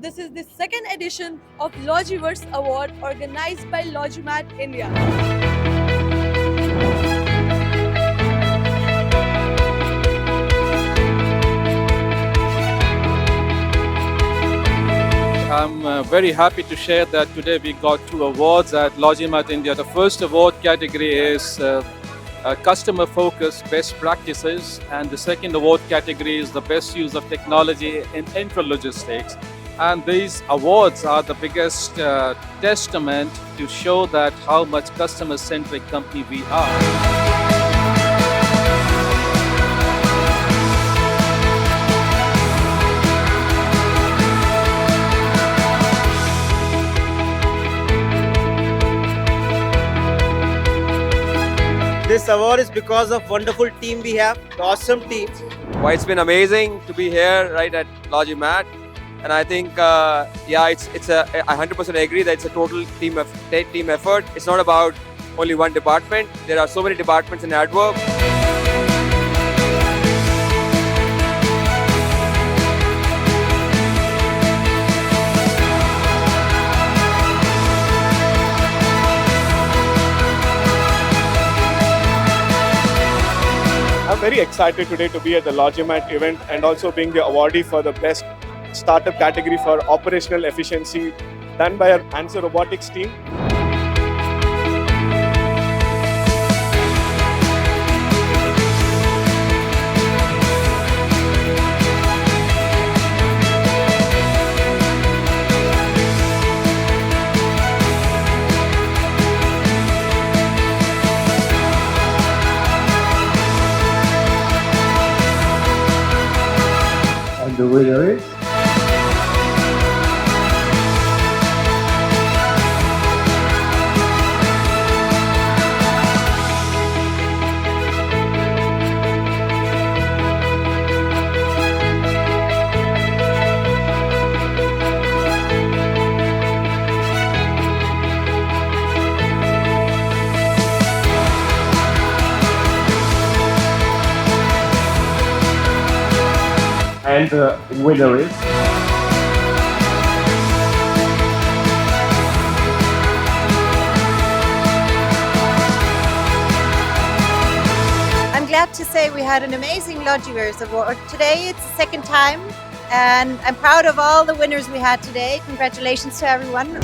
This is the second edition of LogiVerse Award organized by LogiMAT India. I'm very happy to share that today we got 2 awards at LogiMAT India. The first award category is customer focused best practices, and the second award category is the best use of technology in intralogistics. And these awards are the biggest testament to show that how much customer-centric company we are. This award is because of wonderful team we have, awesome team. Well, it's been amazing to be here right at LogiMAT, and I think I 100% agree that it's a total team effort. It's not about only one department. There are so many departments in AdWork. I'm very excited today to be at the LogiMAT event and also being the awardee for the best startup category for operational efficiency done by our Answer Robotics team. And the winner is and the winner is I'm glad to say we had an amazing LogiVerse Award. Today it's the second time, and I'm proud of all the winners we had today. Congratulations to everyone.